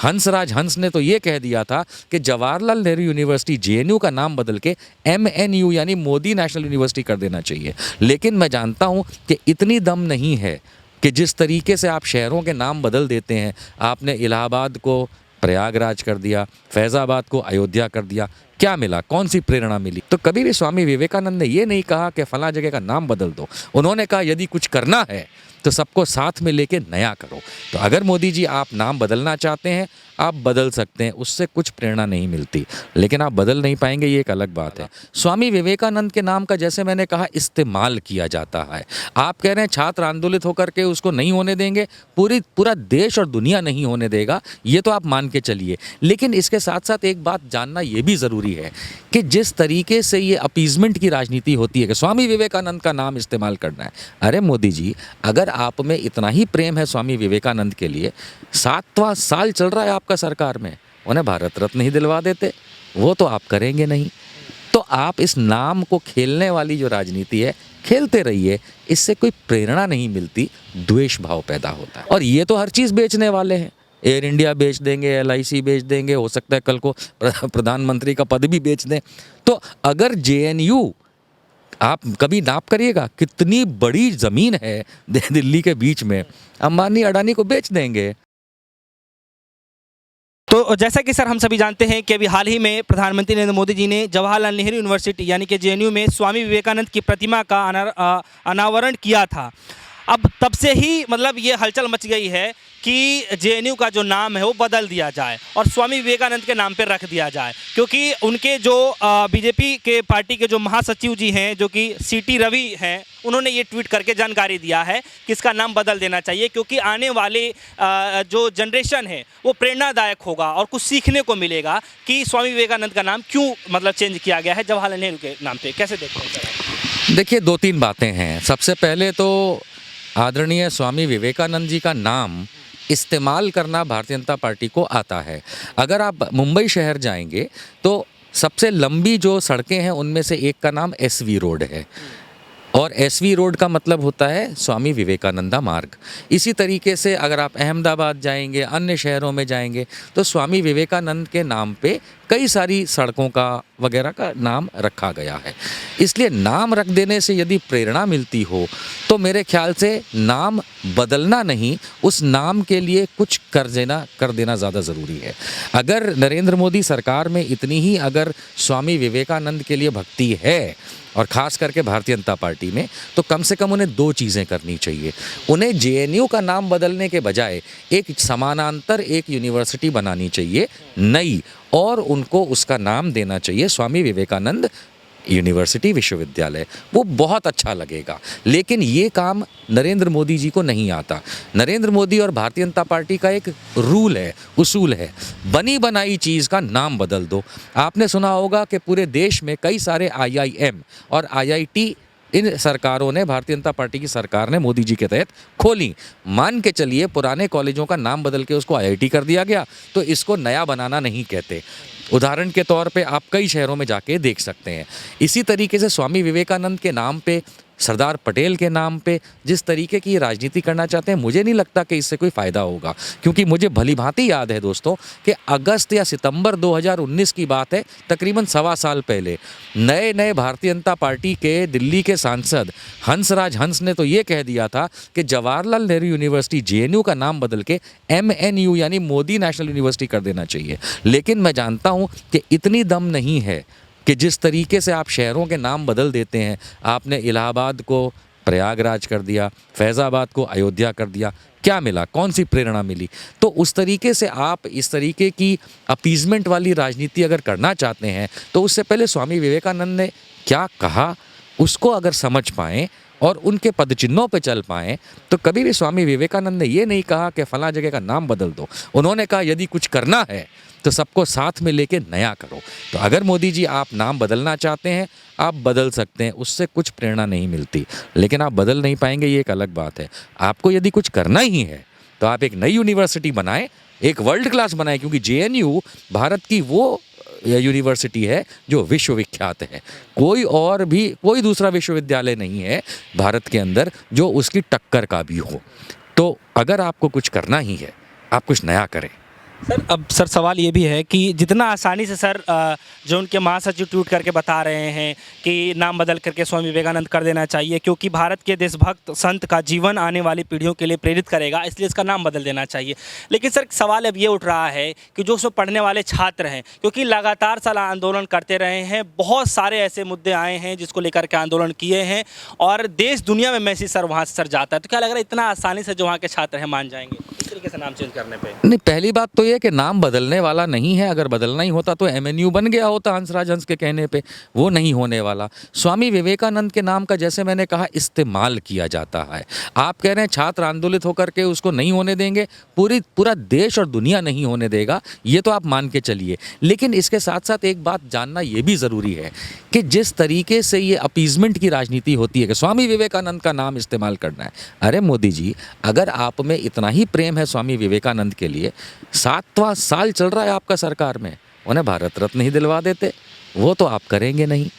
हंसराज हंस ने तो ये कह दिया था कि जवाहरलाल नेहरू यूनिवर्सिटी जेएनयू का नाम बदल के एमएनयू यानी मोदी नेशनल यूनिवर्सिटी कर देना चाहिए। लेकिन मैं जानता हूँ कि इतनी दम नहीं है कि जिस तरीके से आप शहरों के नाम बदल देते हैं, आपने इलाहाबाद को प्रयागराज कर दिया, फैज़ाबाद को अयोध्या कर दिया, क्या मिला, कौन सी प्रेरणा मिली? तो कभी भी स्वामी विवेकानंद ने ये नहीं कहा कि फला जगह का नाम बदल दो। उन्होंने कहा यदि कुछ करना है तो सबको साथ में लेके नया करो। तो अगर मोदी जी आप नाम बदलना चाहते हैं, आप बदल सकते हैं, उससे कुछ प्रेरणा नहीं मिलती, लेकिन आप बदल नहीं पाएंगे, ये एक अलग बात है। स्वामी विवेकानंद के नाम का जैसे मैंने कहा इस्तेमाल किया जाता है। आप कह रहे हैं छात्र आंदोलित होकर के उसको नहीं होने देंगे, पूरा देश और दुनिया नहीं होने देगा, ये तो आप मान के चलिए। लेकिन इसके साथ साथ एक बात जानना ये भी ज़रूरी है कि जिस तरीके से ये अपीजमेंट की राजनीति होती है कि स्वामी विवेकानंद का नाम इस्तेमाल करना है, अरे मोदी जी, अगर आप में इतना ही प्रेम है स्वामी विवेकानंद के लिए, 7वां साल चल रहा है आपका सरकार में, उन्हें भारत रत्न ही दिलवा देते, वो तो आप करेंगे नहीं। तो आप इस नाम को खेलने वाली जो राजनीति है, खेलते रहिए, इससे कोई प्रेरणा नहीं मिलती, द्वेष भाव पैदा होता है। और ये तो हर चीज़ बेचने वाले हैं, एयर इंडिया बेच देंगे, एलआईसी बेच देंगे, हो सकता है कल को प्रधानमंत्री का पद भी बेच दें। तो अगर जेएनयू, आप कभी नाप करिएगा कितनी बड़ी ज़मीन है दिल्ली के बीच में, अंबानी अडानी को बेच देंगे। तो जैसा कि सर हम सभी जानते हैं कि अभी हाल ही में प्रधानमंत्री नरेंद्र मोदी जी ने जवाहरलाल नेहरू यूनिवर्सिटी यानी कि जेएनयू में स्वामी विवेकानंद की प्रतिमा का अनावरण किया था। अब तब से ही मतलब ये हलचल मच गई है कि जेएनयू का जो नाम है वो बदल दिया जाए और स्वामी विवेकानंद के नाम पर रख दिया जाए, क्योंकि उनके जो बीजेपी के पार्टी के जो महासचिव जी हैं जो कि सीटी रवि हैं, उन्होंने ये ट्वीट करके जानकारी दिया है कि इसका नाम बदल देना चाहिए, क्योंकि आने वाले जो जनरेशन है वो प्रेरणादायक होगा और कुछ सीखने को मिलेगा कि स्वामी विवेकानंद का नाम क्यों मतलब चेंज किया गया है जवाहरलाल नेहरू के नाम पे। कैसे देखते हैं सर? देखिए, 2-3 बातें हैं। सबसे पहले तो आदरणीय स्वामी विवेकानंद जी का नाम इस्तेमाल करना भारतीय जनता पार्टी को आता है। अगर आप मुंबई शहर जाएंगे तो सबसे लंबी जो सड़कें हैं उनमें से एक का नाम एसवी रोड है, और एसवी रोड का मतलब होता है स्वामी विवेकानंदा मार्ग। इसी तरीके से अगर आप अहमदाबाद जाएंगे, अन्य शहरों में जाएंगे, तो स्वामी विवेकानंद के नाम पे कई सारी सड़कों का वगैरह का नाम रखा गया है। इसलिए नाम रख देने से यदि प्रेरणा मिलती हो तो मेरे ख्याल से नाम बदलना नहीं, उस नाम के लिए कुछ कर देना ज़्यादा ज़रूरी है। अगर नरेंद्र मोदी सरकार में इतनी ही अगर स्वामी विवेकानंद के लिए भक्ति है, और ख़ास करके भारतीय जनता पार्टी में, तो कम से कम उन्हें 2 चीज़ें करनी चाहिए। उन्हें जेएनयू का नाम बदलने के बजाय एक समानांतर एक यूनिवर्सिटी बनानी चाहिए नई, और उनको उसका नाम देना चाहिए स्वामी विवेकानंद यूनिवर्सिटी विश्वविद्यालय। वो बहुत अच्छा लगेगा। लेकिन ये काम नरेंद्र मोदी जी को नहीं आता। नरेंद्र मोदी और भारतीय जनता पार्टी का एक रूल है, उसूल है, बनी बनाई चीज़ का नाम बदल दो। आपने सुना होगा कि पूरे देश में कई सारे आईआईएम और आईआईटी इन सरकारों ने, भारतीय जनता पार्टी की सरकार ने मोदी जी के तहत खोली। मान के चलिए पुराने कॉलेजों का नाम बदल के उसको आईआईटी कर दिया गया, तो इसको नया बनाना नहीं कहते। उदाहरण के तौर पे आप कई शहरों में जाके देख सकते हैं। इसी तरीके से स्वामी विवेकानंद के नाम पे, सरदार पटेल के नाम पे जिस तरीके की राजनीति करना चाहते हैं, मुझे नहीं लगता कि इससे कोई फ़ायदा होगा। क्योंकि मुझे भली भांति याद है दोस्तों कि अगस्त या सितंबर 2019 की बात है, तकरीबन 1.25 साल पहले नए भारतीय जनता पार्टी के दिल्ली के सांसद हंसराज हंस ने तो ये कह दिया था कि जवाहरलाल नेहरू यूनिवर्सिटी जेएनयू का नाम बदल के एमएनयू यानी मोदी नेशनल यूनिवर्सिटी कर देना चाहिए। लेकिन मैं जानता हूँ कि इतनी दम नहीं है कि जिस तरीके से आप शहरों के नाम बदल देते हैं, आपने इलाहाबाद को प्रयागराज कर दिया, फैज़ाबाद को अयोध्या कर दिया, क्या मिला, कौन सी प्रेरणा मिली? तो उस तरीके से आप इस तरीके की अपीजमेंट वाली राजनीति अगर करना चाहते हैं, तो उससे पहले स्वामी विवेकानंद ने क्या कहा उसको अगर समझ पाएँ और उनके पदचिन्हों पे चल पाएँ, तो कभी भी स्वामी विवेकानंद ने ये नहीं कहा कि फ़लाँ जगह का नाम बदल दो। उन्होंने कहा यदि कुछ करना है तो सबको साथ में लेके नया करो। तो अगर मोदी जी आप नाम बदलना चाहते हैं, आप बदल सकते हैं, उससे कुछ प्रेरणा नहीं मिलती, लेकिन आप बदल नहीं पाएंगे, ये एक अलग बात है। आपको यदि कुछ करना ही है तो आप एक नई यूनिवर्सिटी बनाएं, एक वर्ल्ड क्लास बनाएं, क्योंकि जेएनयू भारत की वो यूनिवर्सिटी है जो विश्वविख्यात है। कोई दूसरा विश्वविद्यालय नहीं है भारत के अंदर जो उसकी टक्कर का भी हो। तो अगर आपको कुछ करना ही है, आप कुछ नया करें, सर अब सर सवाल ये भी है कि जितना आसानी से सर जो उनके महासचिव ट्वीट करके बता रहे हैं कि नाम बदल करके स्वामी विवेकानंद कर देना चाहिए क्योंकि भारत के देशभक्त संत का जीवन आने वाली पीढ़ियों के लिए प्रेरित करेगा, इसलिए इसका नाम बदल देना चाहिए। लेकिन सर सवाल अब ये उठ रहा है कि जो उसमें पढ़ने वाले छात्र हैं, क्योंकि लगातार साल आंदोलन करते रहे हैं, बहुत सारे ऐसे मुद्दे आए हैं जिसको लेकर के आंदोलन किए हैं और देश दुनिया में मैसेज सर वहाँ से सर जाता है, तो क्या लग रहा है इतना आसानी से जो वहाँ के छात्र हैं मान जाएंगे इस तरीके से नाम चेंज करने पर? नहीं, पहली बात तो ये कि नाम बदलने वाला नहीं है। अगर बदलना ही होता तो एमएनयू बन गया होता हंसराज हंस के कहने पे, वो नहीं होने वाला। स्वामी विवेकानंद के नाम का जैसे मैंने कहा इस्तेमाल किया जाता है। आप कह रहे हैं छात्र आंदोलित होकर के उसको नहीं होने देंगे, पूरा देश और दुनिया नहीं होने देगा, ये तो आप मान के चलिए। लेकिन इसके साथ साथ एक बात जानना ये भी ज़रूरी है कि जिस तरीके से ये अपीजमेंट की राजनीति होती है कि स्वामी विवेकानंद का नाम इस्तेमाल करना है, अरे मोदी जी, अगर आप में इतना ही प्रेम है स्वामी विवेकानंद के लिए, 7वां साल चल रहा है आपका सरकार में, उन्हें भारत रत्न ही दिलवा देते, वो तो आप करेंगे नहीं।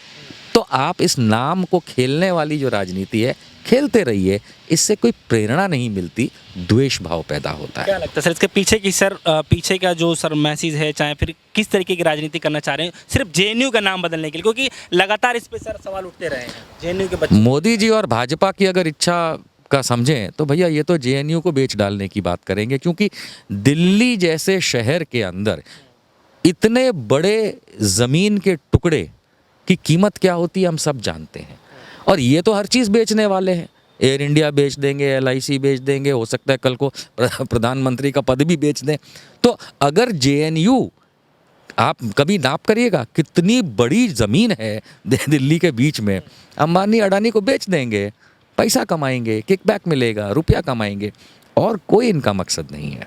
तो आप इस नाम को खेलने वाली जो राजनीति है खेलते रहिए, इससे कोई प्रेरणा नहीं मिलती, द्वेष भाव पैदा होता क्या है। लगता है सर इसके पीछे की सर पीछे का जो सर मैसेज है, चाहे फिर किस तरीके की राजनीति करना चाह रहे हैं सिर्फ जेएनयू का नाम बदलने के लिए, क्योंकि लगातार इस पे सर सवाल उठते रहे हैं जेएनयू के बच्चे। मोदी जी और भाजपा की अगर इच्छा का समझें तो भैया ये तो जेएनयू को बेच डालने की बात करेंगे, क्योंकि दिल्ली जैसे शहर के अंदर इतने बड़े ज़मीन के टुकड़े की कीमत क्या होती है हम सब जानते हैं। और ये तो हर चीज़ बेचने वाले हैं, एयर इंडिया बेच देंगे, एलआईसी बेच देंगे, हो सकता है कल को प्रधानमंत्री का पद भी बेच दें। तो अगर जेएनयू, आप कभी नाप करिएगा कितनी बड़ी ज़मीन है दिल्ली के बीच में, अंबानी अडानी को बेच देंगे, पैसा कमाएंगे, किकबैक मिलेगा, रुपया कमाएंगे, और कोई इनका मकसद नहीं है।